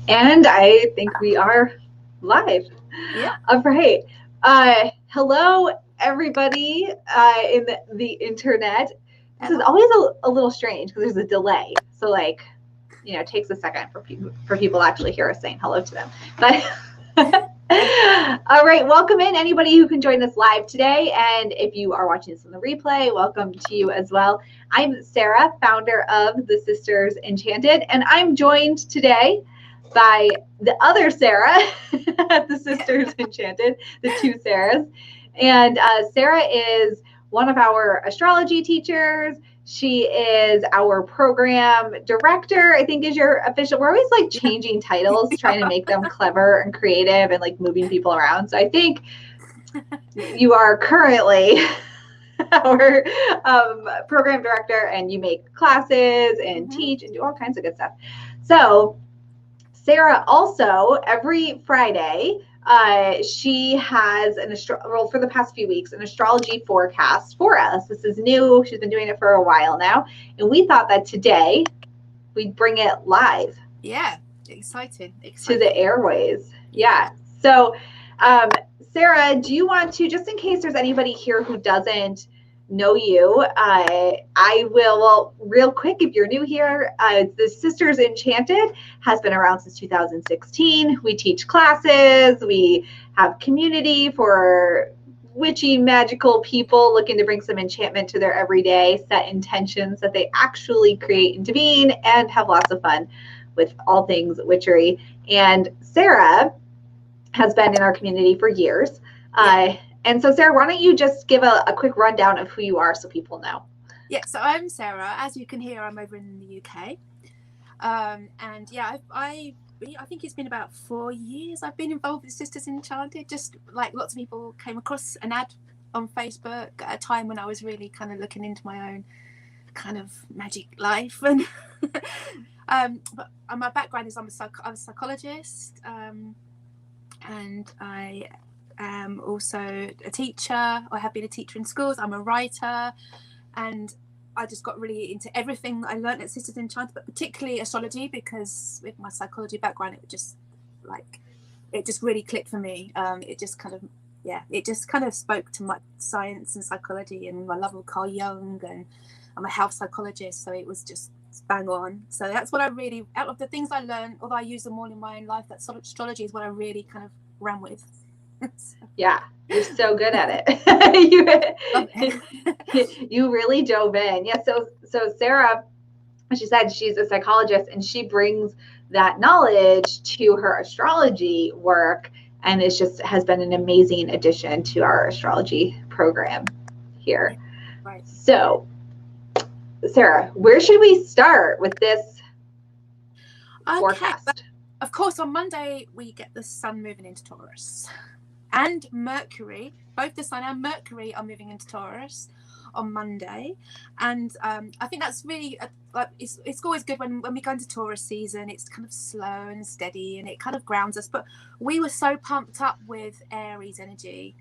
And I think we are live. Yeah. All right. Hello, everybody in the internet. This is always a little strange because there's a delay. So, it takes a second for people to actually hear us saying hello to them. But all right, welcome in anybody who can join us live today. And if you are watching this on the replay, welcome to you as well. I'm Sara, founder of the Sisters Enchanted, and I'm joined today by the other Sara at the Sisters Enchanted, the two Saras. And Sara is one of our astrology teachers. She is our program director, I think is your official. We're always changing titles, trying to make them clever and creative and moving people around. So I think you are currently our program director, and you make classes and teach and do all kinds of good stuff. So Sara also, every Friday, she has for the past few weeks, an astrology forecast for us. This is new. She's been doing it for a while now. And we thought that today we'd bring it live. Yeah, exciting. To the airways. Yeah. So, Sara, do you want to, just in case there's anybody here who doesn't know you, I will, real quick, if you're new here, the Sisters Enchanted has been around since 2016. We teach classes, we have community for witchy, magical people looking to bring some enchantment to their everyday, set intentions that they actually create into being, and have lots of fun with all things witchery. And Sara has been in our community for years. And so, Sara, why don't you just give a quick rundown of who you are so people know? Yeah, so I'm Sara. As you can hear, I'm over in the UK. And yeah, I think it's been about 4 years I've been involved with Sisters Enchanted. Just like lots of people came across an ad on Facebook at a time when I was really kind of looking into my own kind of magic life. And but my background is I'm a psychologist, and I am also a teacher. I have been a teacher in schools. I'm a writer, and I just got really into everything I learned at Sisters Enchanted, but particularly astrology, because with my psychology background, it just really clicked for me. It just kind of spoke to my science and psychology and my love of Carl Jung, and I'm a health psychologist, so it was just bang on. So that's what I really, out of the things I learned, although I use them all in my own life, that astrology is what I really kind of ran with. Yeah, you're so good at it. You really dove in. Yeah, so Sara, she said she's a psychologist, and she brings that knowledge to her astrology work, and has been an amazing addition to our astrology program here. Right. So, Sara, where should we start with this forecast? Of course, on Monday we get the sun moving into Taurus, and Mercury, both the sun and Mercury are moving into Taurus on Monday. And I think that's really it's always good when we go into Taurus season. It's kind of slow and steady, and it kind of grounds us. But we were so pumped up with Aries energy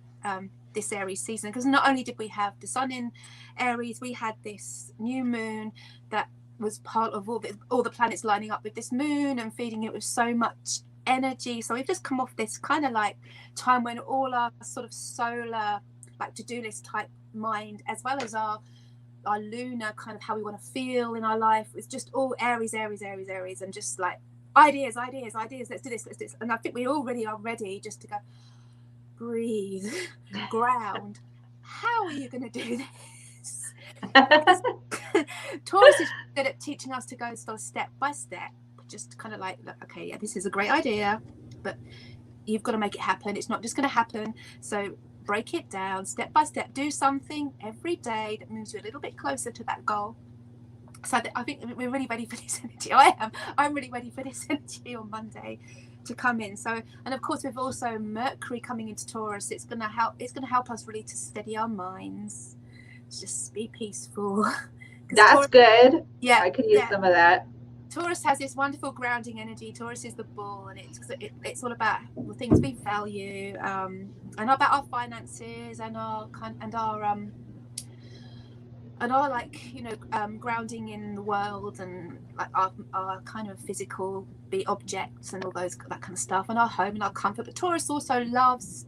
this Aries season, because not only did we have the sun in Aries, we had this new moon that was part of all the planets lining up with this moon and feeding it with so much energy. So we've just come off this kind of time when all our sort of solar to-do list type mind, as well as our lunar kind of how we want to feel in our life, it's just all Aries, and just ideas, let's do this. And I think we already are ready just to go, breathe, ground. How are you going to do this? Taurus is good at teaching us to go sort of step by step, just kind of okay, yeah, this is a great idea, but you've got to make it happen. It's not just going to happen. So break it down step by step. Do something every day that moves you a little bit closer to that goal. So I think we're really ready for this energy. I'm really ready for this energy on Monday to come in. So, and of course, with also Mercury coming into Taurus, it's going to help us really to steady our minds, just be peaceful. That's Taurus, good. Yeah, I could use some of that. Taurus has this wonderful grounding energy. Taurus is the bull, and it's all about the things we value, and about our finances and our and our like, you know, grounding in the world, and like our kind of physical be objects and all those, that kind of stuff, and our home and our comfort. But Taurus also loves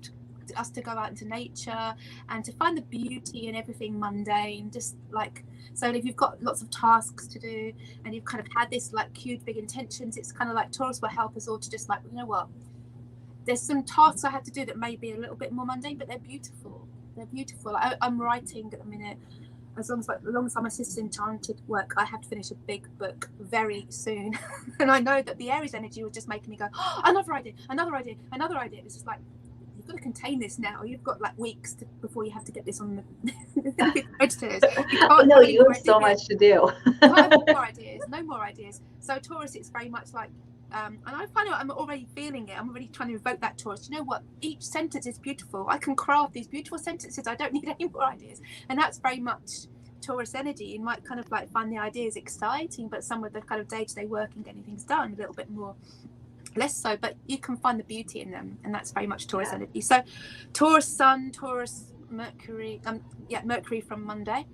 us to go out into nature and to find the beauty in everything mundane, just like, so if you've got lots of tasks to do and you've kind of had this like huge big intentions, it's kind of like Taurus will help us all to just like, you know what, there's some tasks I have to do that may be a little bit more mundane, but they're beautiful. I'm writing at the minute. As long as I'm a Sisters Enchanted work, I have to finish a big book very soon. And I know that the Aries energy was just making me go, oh, another idea. It's just like, you've got to contain this now. You've got like weeks before you have to get this on the registers. No, you have so much to do. No more ideas. So Taurus, it's very much like, and I find out I'm already feeling it. I'm already trying to evoke that Taurus. You know what? Each sentence is beautiful. I can craft these beautiful sentences. I don't need any more ideas. And that's very much Taurus energy. You might kind of like find the ideas exciting, but some of the kind of day-to-day work and getting things done a little bit more less so. But you can find the beauty in them, and that's very much Taurus energy. So Taurus Sun, Taurus Mercury. Mercury from Monday.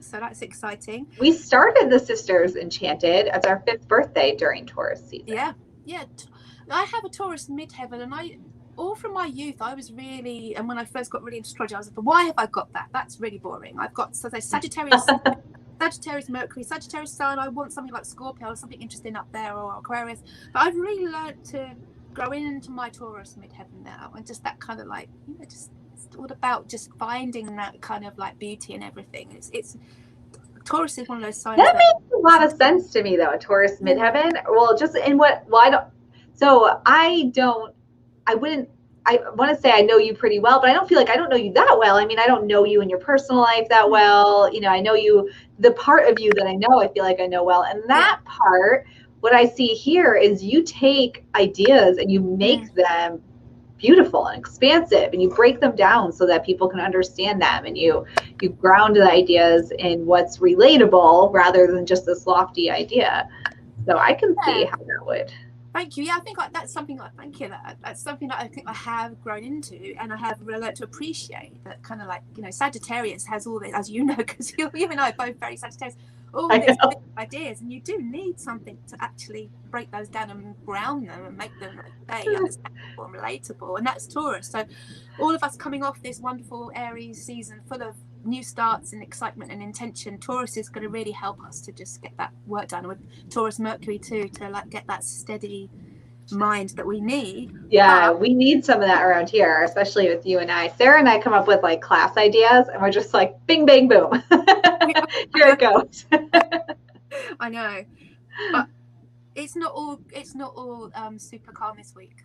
So that's exciting. We started the Sisters Enchanted as our 5th birthday during Taurus season. Yeah. I have a Taurus midheaven, and all from my youth, I was really, and when I first got really into astrology, I was like, why have I got that? That's really boring. I've got Sagittarius, Sagittarius Mercury, Sagittarius Sun. I want something like Scorpio or something interesting up there, or Aquarius. But I've really learned to grow into my Taurus midheaven now, and just that kind of like, you know, just it's all about just finding that kind of like beauty in everything. It's Taurus is one of those signs that makes a lot of sense to me, though. A Taurus midheaven. Well, just in what? Well, I want to say I know you pretty well, but I don't feel like I don't know you that well. I mean, I don't know you in your personal life that well. You know, I know you, the part of you that I know, I feel like I know well. And that part, what I see here is you take ideas and you make them beautiful and expansive, and you break them down so that people can understand them, and you ground the ideas in what's relatable rather than just this lofty idea. So I can see how that would. Thank you. Yeah, I think that's something like, thank you. That's something that I think I have grown into, and I have really learned to appreciate. That kind of like, you know, Sagittarius has all this, as you know, because you and I are both very Sagittarius, all these ideas, and you do need something to actually break those down and ground them and make them understandable and relatable. And that's Taurus. So all of us coming off this wonderful Aries season full of new starts and excitement and intention, Taurus is going to really help us to just get that work done, with Taurus Mercury too, to like get that steady mind that we need. We need some of that around here, especially with you and I. Sarah and I come up with like class ideas, and we're just like bing bang boom. Here it goes. I know, but it's not all super calm this week,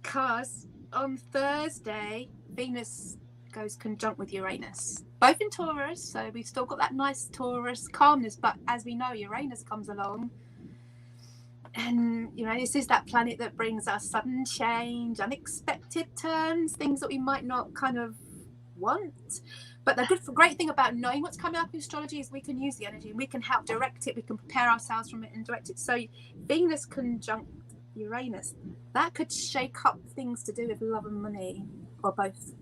because on Thursday Venus goes conjunct with Uranus, both in Taurus, so we've still got that nice Taurus calmness, but as we know, Uranus comes along, and you know, this is that planet that brings us sudden change, unexpected turns, things that we might not kind of want. But the great thing about knowing what's coming up in astrology is we can use the energy, and we can help direct it, we can prepare ourselves from it and direct it. So Venus conjunct Uranus, that could shake up things to do with love and money, or both.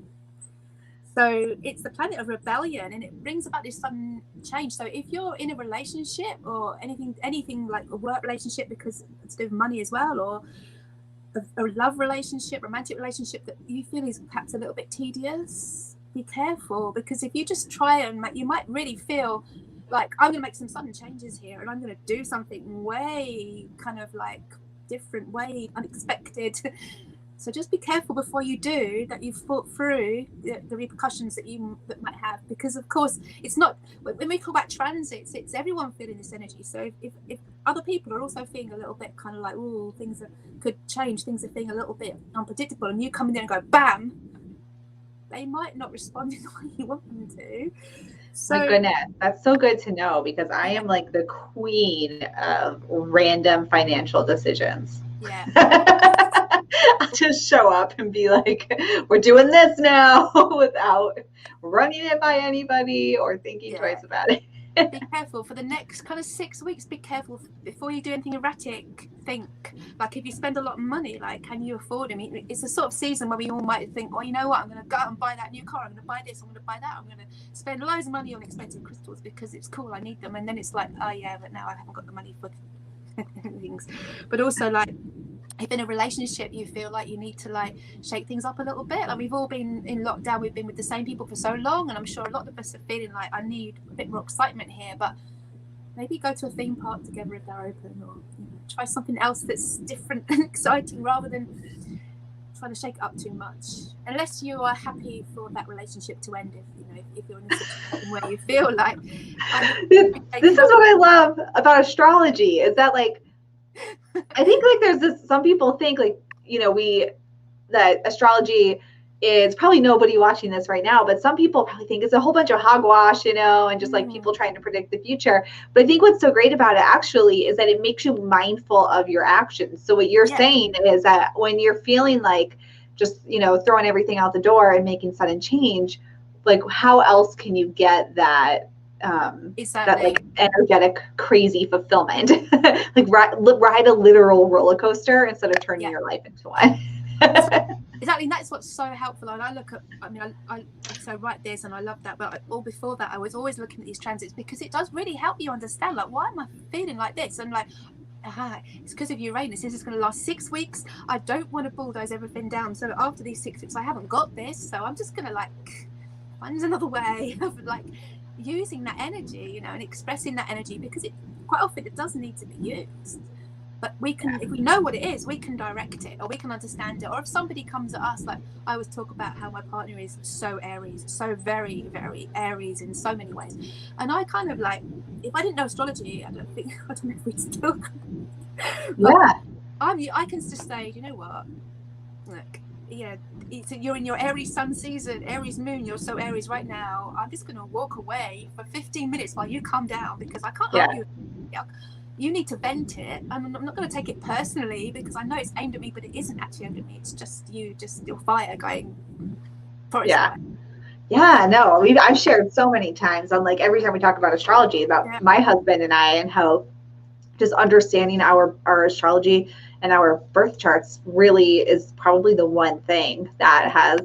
So it's the planet of rebellion, and it brings about this sudden change. So if you're in a relationship, or anything like a work relationship, because it's to do with money as well, or a love relationship, romantic relationship that you feel is perhaps a little bit tedious, be careful, because if you just try and you might really feel like, I'm going to make some sudden changes here, and I'm going to do something way kind of like different, way unexpected. So just be careful before you do, that you've thought through the repercussions that might have, because of course it's not, when we talk about transits, it's everyone feeling this energy. So if other people are also feeling a little bit kind of like, oh, things could change, things are feeling a little bit unpredictable, and you come in there and go bam, they might not respond in the way you want them to. So, my goodness, that's so good to know, because I am like the queen of random financial decisions. Yeah. I'll just show up and be like, we're doing this now, without running it by anybody or thinking twice about it. Be careful for the next kind of 6 weeks. Be careful before you do anything erratic. Think, like, if you spend a lot of money, like, can you afford it? I mean, it's the sort of season where we all might think, well, you know what, I'm going to go out and buy that new car, I'm going to buy this, I'm going to buy that, I'm going to spend loads of money on expensive crystals because it's cool, I need them. And then it's like, oh yeah, but now I haven't got the money for things. But also, like, if in a relationship you feel like you need to like shake things up a little bit, like we've all been in lockdown, we've been with the same people for so long, and I'm sure a lot of us are feeling like, I need a bit more excitement here. But maybe go to a theme park together if they're open, or try something else that's different and exciting rather than trying to shake it up too much. Unless you are happy for that relationship to end, if you're in a situation where you feel like this is what I love about astrology, is that like I think like there's this, some people think like, that astrology is, probably nobody watching this right now, but some people probably think it's a whole bunch of hogwash, and just like people trying to predict the future. But I think what's so great about it actually is that it makes you mindful of your actions. So what you're saying is that when you're feeling like just, throwing everything out the door and making sudden change, like how else can you get that that like energetic, crazy fulfillment? Like ride a literal roller coaster instead of turning your life into one. Exactly, and that's what's so helpful. And I look at, I so write this, and I love that. But all before that, I was always looking at these transits because it does really help you understand, like, why am I feeling like this? And like, it's because of Uranus. This is going to last 6 weeks. I don't want to bulldoze everything down. So after these 6 weeks, I haven't got this. So I'm just going to like find another way of like using that energy, and expressing that energy, because quite often it does need to be used. But we can, if we know what it is, we can direct it, or we can understand it. Or if somebody comes at us, like I always talk about how my partner is so Aries, so very, very Aries in so many ways. And I kind of like, if I didn't know astrology, I don't know if we'd still. I can just say, you know what? Look, you're in your Aries sun season, Aries moon, you're so Aries right now. I'm just going to walk away for 15 minutes while you calm down, because I can't help you. You need to vent it, and I'm not going to take it personally because I know it's aimed at me, but it isn't actually aimed at me. It's just your fire going for no, I've shared so many times on like every time we talk about astrology about my husband and I, and how just understanding our astrology and our birth charts really is probably the one thing that has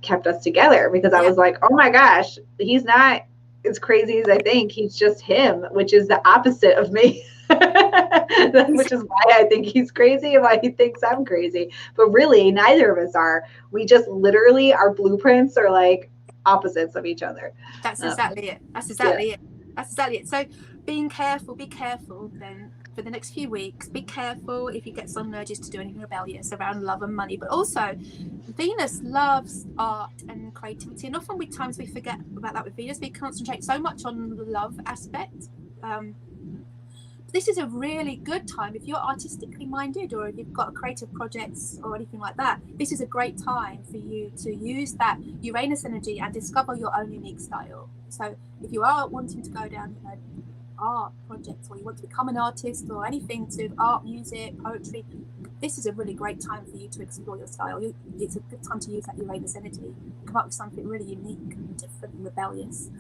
kept us together, because I was like, oh my gosh, he's not as crazy as I think. He's just him, which is the opposite of me. Which is why I think he's crazy and why he thinks I'm crazy. But really, neither of us are. We just literally, our blueprints are like opposites of each other. That's exactly it. That's exactly it. So be careful then for the next few weeks. Be careful if you get some urges to do anything rebellious around love and money. But also, Venus loves art and creativity, and often with times we forget about that with Venus. We concentrate so much on the love aspect. This is a really good time if you're artistically minded, or if you've got creative projects or anything like that. This is a great time for you to use that Uranus energy and discover your own unique style. So if you are wanting to go down art projects, or you want to become an artist, or anything to art, music, poetry, this is a really great time for you to explore your style. It's a good time to use that Uranus energy, come up with something really unique and different and rebellious.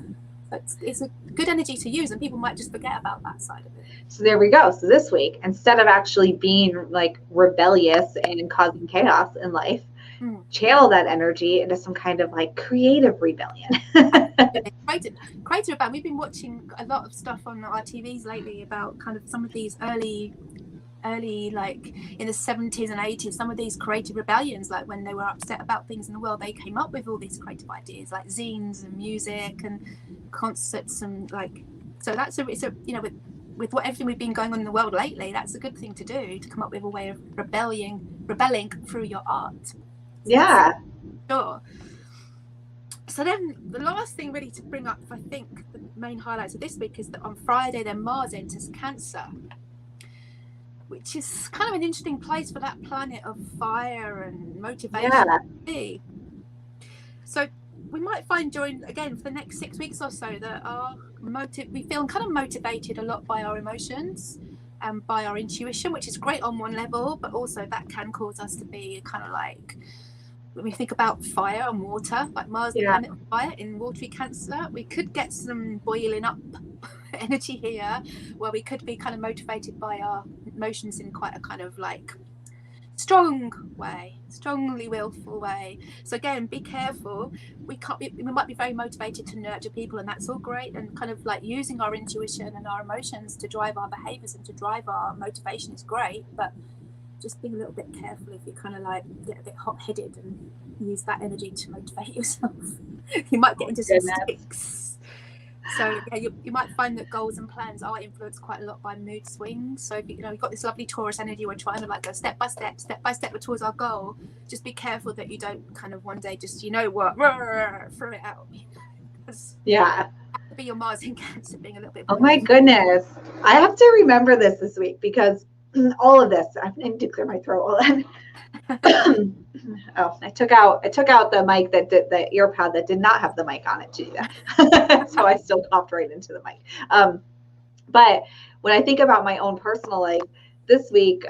It's a good energy to use, and people might just forget about that side of it. So there we go. So this week, instead of actually being like rebellious and causing chaos in life, channel that energy into some kind of like creative rebellion. Creative rebellion. We've been watching a lot of stuff on our TVs lately about kind of some of these early like in the 70s and 80s, some of these creative rebellions, like when they were upset about things in the world, they came up with all these creative ideas like zines and music and concerts, and like, so it's a with everything we've been going on in the world lately, that's a good thing to do, to come up with a way of rebelling through your art. Sure. So then the last thing really to bring up, I think the main highlights of this week, is that on Friday then Mars enters Cancer, which is kind of an interesting place for that planet of fire and motivation to be. So we might find during, again, for the next 6 weeks or so, that we feel kind of motivated a lot by our emotions and by our intuition, which is great on one level, but also that can cause us to be kind of like when we think about fire and water, like Mars, the planet of fire in watery Cancer, we could get some boiling up energy here, where we could be kind of motivated by our emotions in quite a kind of like strongly willful way. So again, be careful. We might be very motivated to nurture people, and that's all great, and kind of like using our intuition and our emotions to drive our behaviors and to drive our motivation is great, but just being a little bit careful if you kind of like get a bit hot-headed and use that energy to motivate yourself. You might get into some sticks. So yeah, you might find that goals and plans are influenced quite a lot by mood swings. So if you've got this lovely Taurus energy, we're trying to like go step by step towards our goal. Just be careful that you don't kind of one day just throw it out. Yeah. That could be your Mars in Cancer being a little bit. Oh my goodness, I have to remember this week because all of this. I need to clear my throat. Oh, I took out the mic that did the earpod that did not have the mic on it to do that. So I still coughed right into the mic. But when I think about my own personal life this week,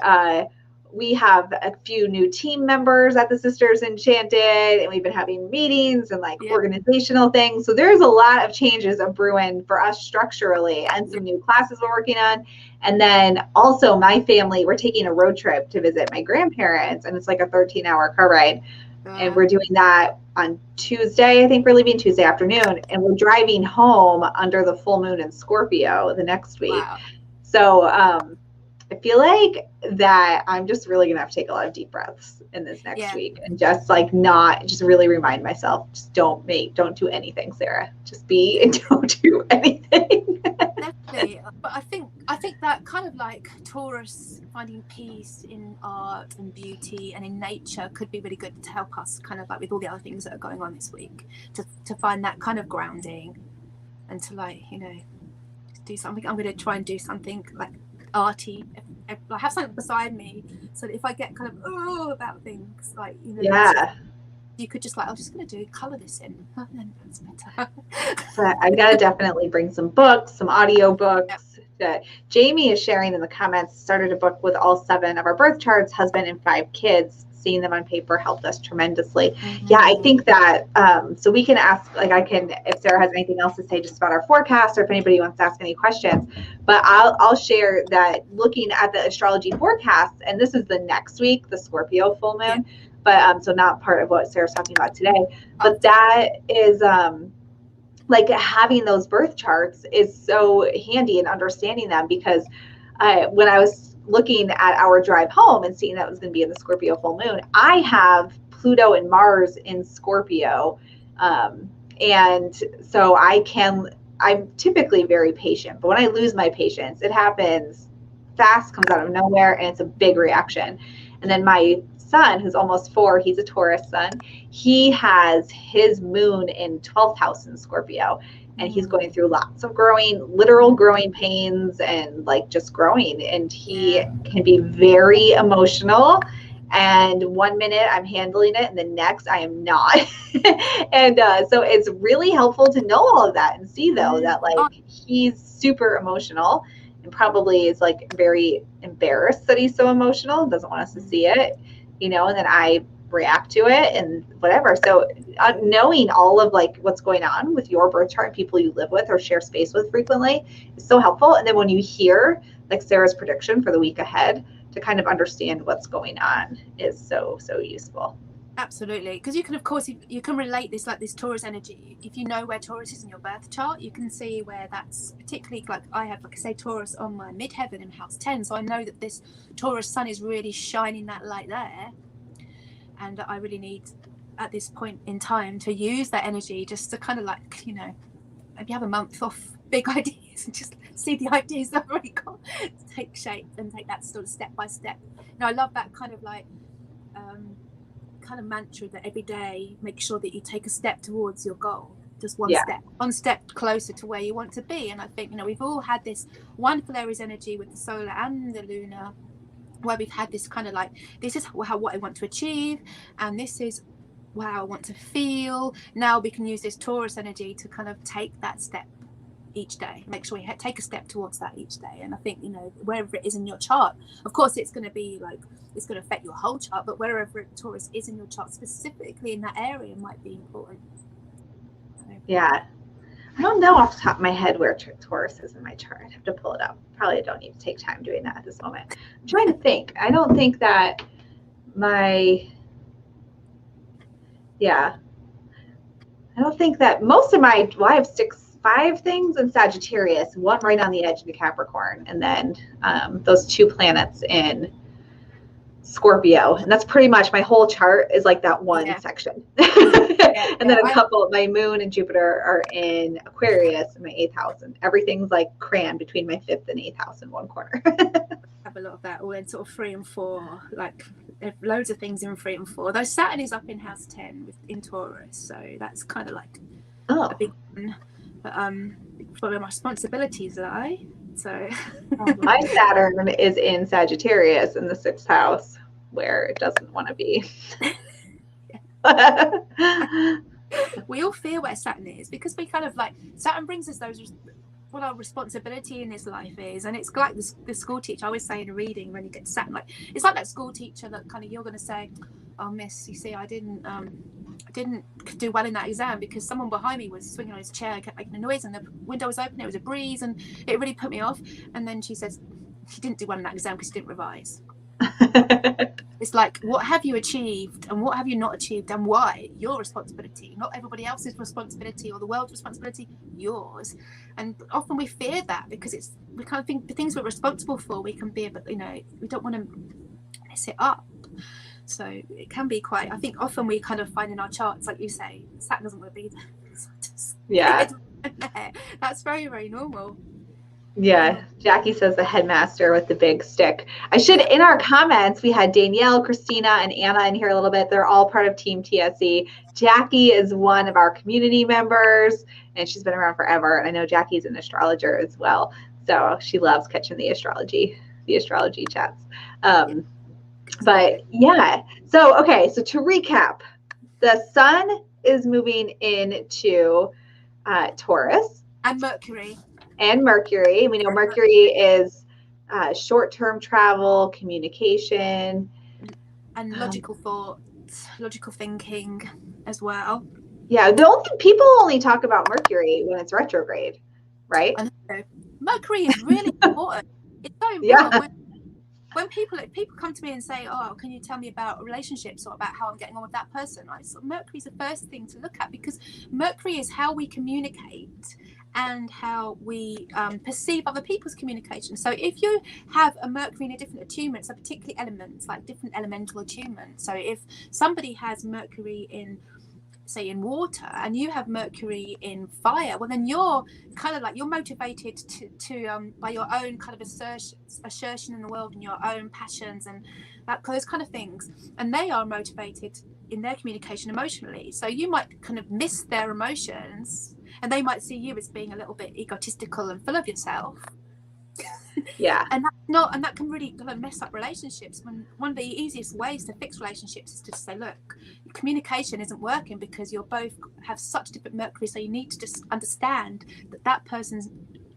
we have a few new team members at the Sisters Enchanted, and we've been having meetings and like organizational things. So there's a lot of changes of brewing for us structurally, and some new classes we're working on. And then also my family, we're taking a road trip to visit my grandparents, and it's like a 13-hour car ride. And we're doing that on Tuesday. I think we're leaving Tuesday afternoon, and we're driving home under the full moon in Scorpio the next week. Wow. So I feel like that I'm just really gonna have to take a lot of deep breaths in this next week, and just really remind myself, just don't do anything, Sarah. Just be and don't do anything. Definitely. But I think that kind of like Taurus finding peace in art and beauty and in nature could be really good to help us kind of like with all the other things that are going on this week, to find that kind of grounding, and to like, do something. I'm going to try and do something like arty. I have something beside me, so that if I get kind of about things, like you could just like, I'm just going to color this in, and then that's better. But I gotta definitely bring some books, some audio books. That Jamie is sharing in the comments. Started a book with all 7 of our birth charts, husband and 5 kids. Seeing them on paper helped us tremendously. Mm-hmm. Yeah, I think that so we can ask, like, if Sarah has anything else to say just about our forecast, or if anybody wants to ask any questions. But I'll share that looking at the astrology forecast, and this is the next week, the Scorpio full moon. Yeah. But so not part of what Sarah's talking about today. But that is like having those birth charts is so handy in understanding them, because when I was looking at our drive home and seeing that it was going to be in the Scorpio full moon, I have Pluto and Mars in Scorpio. And so I'm typically very patient, but when I lose my patience, it happens fast, comes out of nowhere, and it's a big reaction. And then my son, who's almost 4, he's a Taurus son. He has his moon in 12th house in Scorpio, and he's going through lots of literal growing pains, and like just growing. And he can be very emotional. And one minute I'm handling it, and the next I am not. And so it's really helpful to know all of that and see, though, that like he's super emotional, and probably is like very embarrassed that he's so emotional, doesn't want us to see it, and then I react to it and whatever. So knowing all of like what's going on with your birth chart and people you live with or share space with frequently is so helpful. And then when you hear like Sarah's prediction for the week ahead, to kind of understand what's going on is so useful. Absolutely, because you can, of course, you can relate this, like this Taurus energy. If you know where Taurus is in your birth chart, you can see where that's particularly, like I have, like I say, Taurus on my midheaven in house 10. So I know that this Taurus sun is really shining that light there. And I really need, at this point in time, to use that energy just to kind of like, maybe have a month off big ideas and just see the ideas that I've already got take shape and take that sort of step by step. I love that kind of like, kind of mantra that every day make sure that you take a step towards your goal, just one step closer to where you want to be. And I think we've all had this wonderful Aries energy with the solar and the lunar, where we've had this kind of like, this is what I want to achieve, and this is how I want to feel. Now we can use this Taurus energy to kind of take that step each day. Make sure you take a step towards that each day. And I think, you know, wherever it is in your chart, of course it's going to be like, it's going to affect your whole chart, but wherever Taurus is in your chart, specifically in that area, might be important. Yeah. I don't know off the top of my head where Taurus is in my chart. I'd have to pull it up. Probably don't need to take time doing that at this moment. I'm trying to think. I don't think that I don't think that most of my, well, I have 5 things in Sagittarius, 1 right on the edge of the Capricorn, and then those 2 planets in Scorpio. And that's pretty much my whole chart is like that one section. And then a couple, my moon and Jupiter are in Aquarius in my 8th house, and everything's like crammed between my 5th and 8th house in one corner. Have a lot of that all in sort of 3 and 4, like loads of things in 3 and 4. Though Saturn is up in house 10 in Taurus, so that's kind of like a big one. But where my responsibilities lie. So my Saturn is in Sagittarius in the 6th house, where it doesn't want to be. We all fear where Saturn is, because we kind of like, Saturn brings us those, what our responsibility in this life is. And it's like the school teacher, I always say in a reading when you get to Saturn, like it's like that school teacher that kind of, you're going to say, oh miss, you see, I didn't do well in that exam because someone behind me was swinging on his chair and kept making a noise, and the window was open, it was a breeze, and it really put me off. And then she says she didn't do well in that exam because she didn't revise. It's like, what have you achieved and what have you not achieved, and why? Your responsibility, not everybody else's responsibility or the world's responsibility, yours. And often we fear that because we kind of think the things we're responsible for, we can be, but you know, we don't want to mess it up. So it can be quite, I think often we kind of find in our charts, like you say, Saturn doesn't want to be there. That's very, very normal. Yeah, Jackie says the headmaster with the big stick. I should, in our comments, we had Danielle, Christina, and Anna in here a little bit. They're all part of Team TSE. Jackie is one of our community members, and she's been around forever. And I know Jackie's an astrologer as well, so she loves catching the astrology chats. But yeah, so okay, so to recap, the sun is moving into Taurus. And Mercury. We know Mercury is short-term travel, communication. And logical thought, logical thinking as well. Yeah, people only talk about Mercury when it's retrograde, right? Mercury is really important. It's so important. Yeah. When people come to me and say, oh, can you tell me about relationships or about how I'm getting on with that person? Mercury's the first thing to look at, because Mercury is how we communicate and how we perceive other people's communication. So if you have a Mercury in a different attunement, so particularly elements, like different elemental attunement. So if somebody has Mercury in, say, in water, and you have Mercury in fire, well then you're kind of like, you're motivated to by your own kind of assertion in the world and your own passions and those kind of things, and they are motivated in their communication emotionally. So you might kind of miss their emotions, and they might see you as being a little bit egotistical and full of yourself. Yeah. And that can really kind of mess up relationships. When one of the easiest ways to fix relationships is to say, look, communication isn't working because you both have such different Mercury, so you need to just understand that person's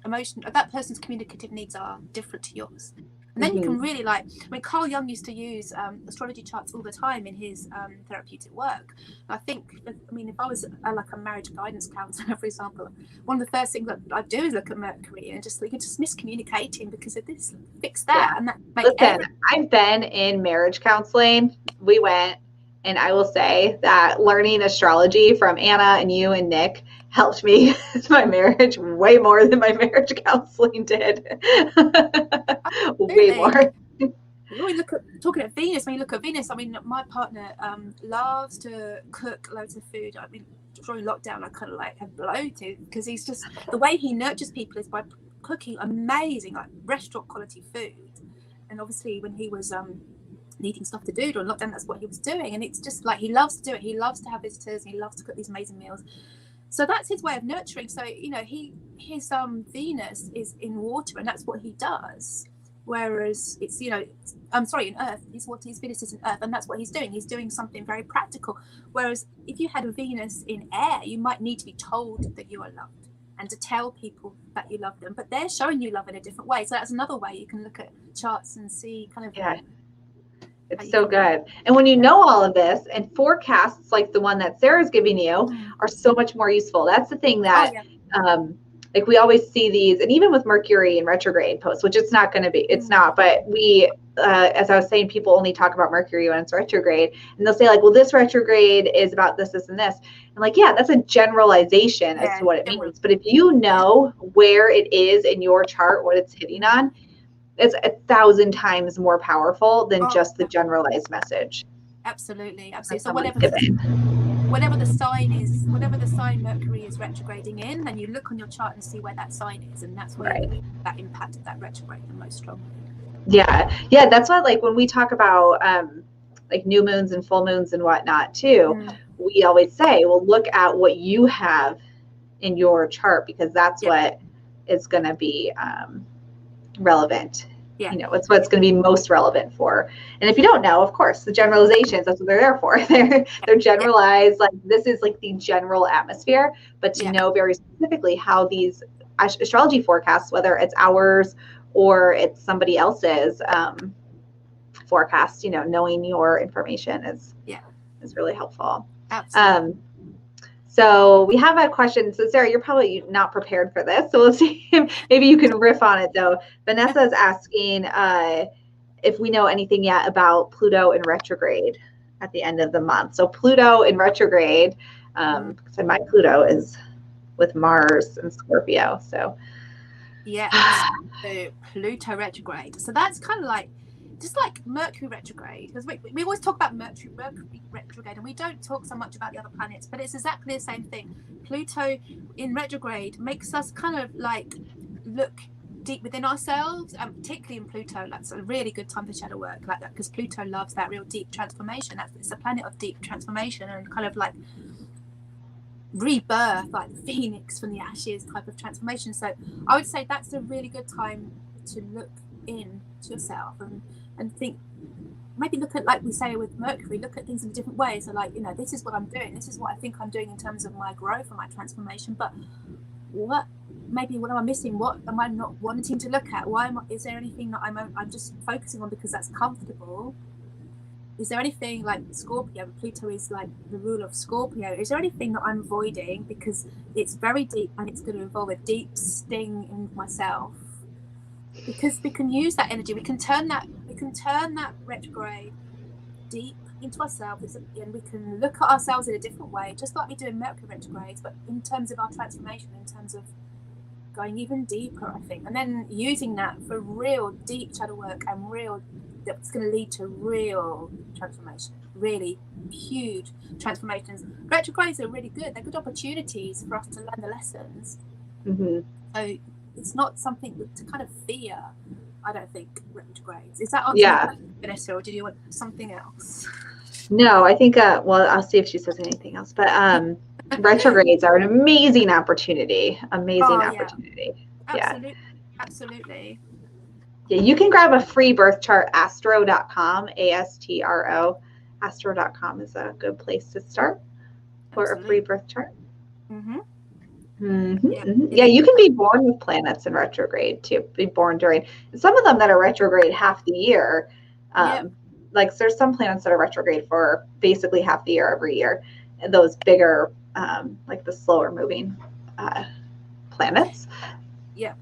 emotion, or that person's communicative needs are different to yours. And then you can really, like, Carl Jung used to use astrology charts all the time in his therapeutic work. I think, if I was like a marriage guidance counselor, for example, one of the first things that I do is look at Mercury and just miscommunicating because of this, fix that. Yeah. And that Listen, I've been in marriage counseling. We went, and I will say that learning astrology from Anna and you and Nick helped me with my marriage way more than my marriage counseling did. Way more. When you talking at Venus, when you look at Venus, my partner loves to cook loads of food. During lockdown, I kind of like have bloated because he's just, the way he nurtures people is by cooking amazing, like restaurant quality food. And obviously when he was needing stuff to do during lockdown, that's what he was doing. And it's just like, he loves to do it. He loves to have visitors. He loves to cook these amazing meals. So that's his way of nurturing. So, his Venus is in water, and that's what he does. Whereas it's, in Earth, his Venus is in Earth, and that's what he's doing. He's doing something very practical. Whereas if you had a Venus in air, you might need to be told that you are loved. and to tell people that you love them, but they're showing you love in a different way. So that's another way you can look at charts and see kind of. Yeah. It's so good. And when you know all of this, and forecasts like the one that Sarah's giving you are so much more useful. That's the thing that, like we always see these, and even with Mercury and retrograde posts, which it's not going to be, it's not, but we, as I was saying, people only talk about Mercury when it's retrograde, and they'll say like, well, this retrograde is about this, this, and this. And like, yeah, that's a generalization as to what it means. But if you know where it is in your chart, what it's hitting on, it's 1,000 times more powerful than just the generalized message. Absolutely. So whatever the sign is, whatever the sign Mercury is retrograding in, then you look on your chart and see where that sign is, and that's where that impacted that retrograde the most strongly. Yeah. That's why, like when we talk about like new moons and full moons and whatnot too, we always say, well, look at what you have in your chart, because that's what is going to be relevant. You know, it's what's going to be most relevant for. And if you don't know, of course, the generalizations, that's what they're there for. They're generalized, like this is like the general atmosphere, but to know very specifically how these astrology forecasts, whether it's ours or it's somebody else's forecast, you know, knowing your information is really helpful. Absolutely. So we have a question. So Sarah, you're probably not prepared for this. So we'll see if maybe you can riff on it though. Vanessa is asking if we know anything yet about Pluto in retrograde at the end of the month. So Pluto in retrograde, so my Pluto is with Mars and Scorpio. So so Pluto retrograde. So that's kind of like, just like Mercury retrograde, because we always talk about Mercury retrograde and we don't talk so much about the other planets, but it's exactly the same thing. Pluto in retrograde makes us kind of like look deep within ourselves, and particularly in Pluto, that's a really good time for shadow work like that, because Pluto loves that real deep transformation. It's a planet of deep transformation and kind of like rebirth, like the phoenix from the ashes type of transformation. So I would say that's a really good time to look in to yourself and think, maybe look at, like we say with Mercury, look at things in a different way. So like, you know, this is what I'm doing, this is what I think I'm doing in terms of my growth and my transformation, but what am I missing? What am I not wanting to look at? Is there anything that I'm just focusing on because that's comfortable? Is there anything like Scorpio? Pluto is like the ruler of Scorpio. Is there anything that I'm avoiding because it's very deep and it's going to involve a deep sting in myself? Because we can use that energy, we can turn that retrograde deep into ourselves, and we can look at ourselves in a different way, just like we do in Mercury retrogrades, but in terms of our transformation, in terms of going even deeper, I think, and then using that for real deep shadow work and that's going to lead to real transformation, really huge transformations. Retrogrades are really good; they're good opportunities for us to learn the lessons. So it's not something to kind of fear, I don't think, retrogrades. Is that answer, Vanessa, or did you want something else? No, I think, well, I'll see if she says anything else, but retrogrades are an amazing opportunity. Opportunity. Absolutely. Yeah, you can grab a free birth chart, astro.com, ASTRO. Astro.com is a good place to start for a free birth chart. Yeah, you can be born with planets in retrograde too. Be born during some of them that are retrograde half the year. Like there's some planets that are retrograde for basically half the year every year. And those bigger, like the slower moving planets. Yeah.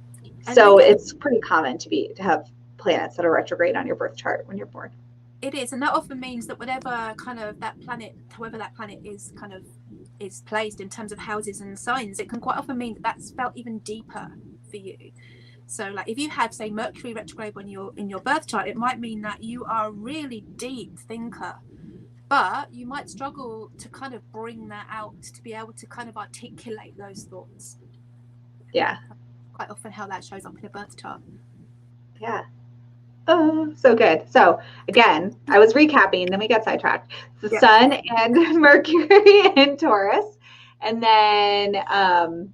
So it's pretty common to have planets that are retrograde on your birth chart when you're born. It is, and that often means that whatever kind of that planet, however that planet is kind of is placed in terms of houses and signs, it can quite often mean that that's felt even deeper for you. So like if you had, say, Mercury retrograde when you're in your birth chart, it might mean that you are a really deep thinker, but you might struggle to kind of bring that out, to be able to kind of articulate those thoughts. Yeah. Quite often how that shows up in a birth chart. Yeah. Oh, so good. So again, I was recapping, then we got sidetracked. The Sun and Mercury in Taurus. And then I've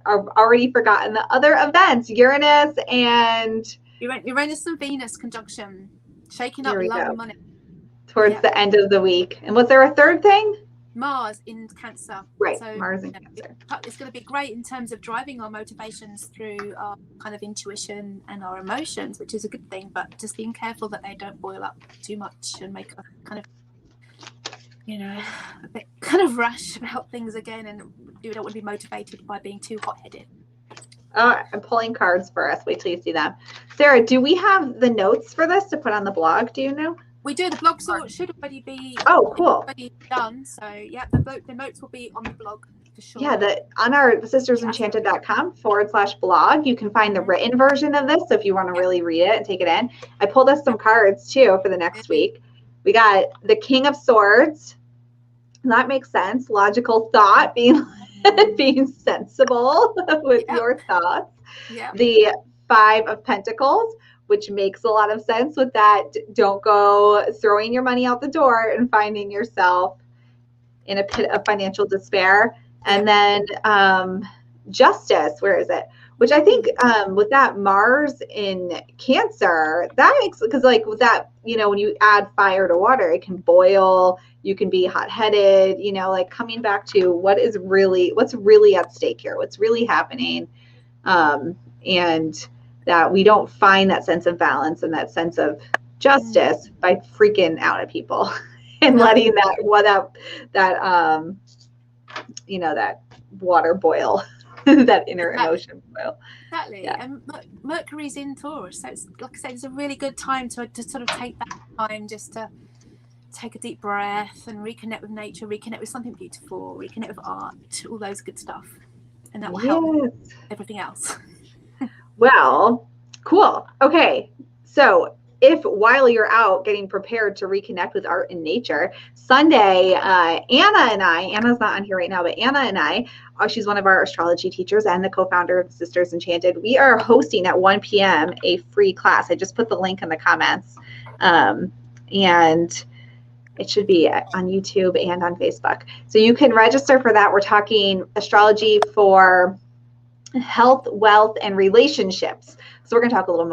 already forgotten the other events, Uranus and... Uranus and Venus conjunction, shaking up love and money. Towards the end of the week. And was there a third thing? Mars in Cancer. Right, So Mars and Cancer. it's going to be great in terms of driving our motivations through our kind of intuition and our emotions, which is a good thing, but just being careful that they don't boil up too much and make us kind of, you know, a bit kind of rash about things again, and we don't want to be motivated by being too hot-headed. I'm pulling cards for us. Wait till you see them. Sarah, do we have the notes for this to put on the blog? Do you know? We do. The blog sort should already be cool. already done. So yeah, the notes will be on the blog for sure. Yeah, on our sistersenchanted.com/blog, you can find the written version of this. So if you want to really read it and take it in, I pulled us some cards too for the next week. We got the King of Swords. That makes sense. Logical thought, being sensible with your thoughts. Yeah. The Five of Pentacles, which makes a lot of sense with that. Don't go throwing your money out the door and finding yourself in a pit of financial despair. And then Justice, where is it? Which I think with that Mars in Cancer, that makes, because like with that, you know, when you add fire to water, it can boil, you can be hot-headed, you know, like coming back to what's really at stake here, what's really happening. And that we don't find that sense of balance and that sense of justice by freaking out at people and letting that water boil, that inner emotion boil. Exactly. Yeah. And Mercury's in Taurus, so it's, like I said, it's a really good time to sort of take that time just to take a deep breath and reconnect with nature, reconnect with something beautiful, reconnect with art, all those good stuff, and that will help everything else. Well, cool. Okay. So if while you're out getting prepared to reconnect with art and nature, Sunday, Anna's not on here right now, but Anna and I, she's one of our astrology teachers and the co-founder of Sisters Enchanted. We are hosting at 1 p.m. a free class. I just put the link in the comments. And it should be on YouTube and on Facebook. So you can register for that. We're talking astrology for health, wealth, and relationships. So we're going to talk a little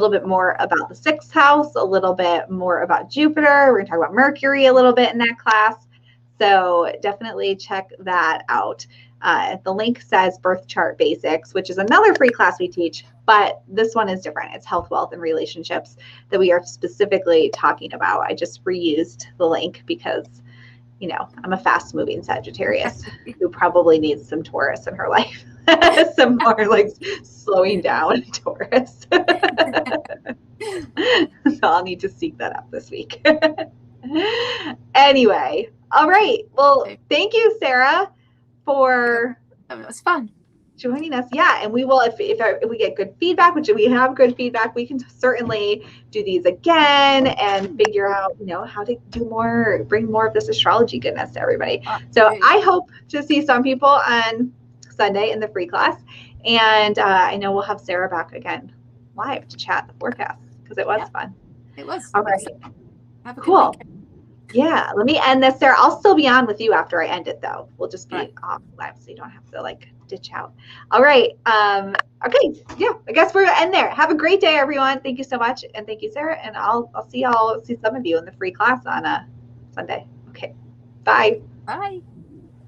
bit more about the sixth house, a little bit more about Jupiter. We're going to talk about Mercury a little bit in that class. So definitely check that out. The link says Birth Chart Basics, which is another free class we teach, but this one is different. It's health, wealth, and relationships that we are specifically talking about. I just reused the link because, you know, I'm a fast moving Sagittarius who probably needs some Taurus in her life. Some more like slowing down Taurus. So I'll need to seek that out this week. Anyway, all right. Well, thank you, Sarah, for it was fun joining us. Yeah, and we will, if we get good feedback, which we have good feedback, we can certainly do these again and figure out, you know, how to bring more of this astrology goodness to everybody. So I hope to see some people on Sunday in the free class, and I know we'll have Sarah back again live to chat the forecast because it was fun. It was. All right. Have a good cool. weekend. Yeah, let me end this, Sarah. I'll still be on with you after I end it, though. We'll just be off live, so you don't have to like ditch out. All right. Okay. Yeah, I guess we're gonna end there. Have a great day, everyone. Thank you so much, and thank you, Sarah. And I'll see some of you in the free class on Sunday. Okay. Bye. Bye.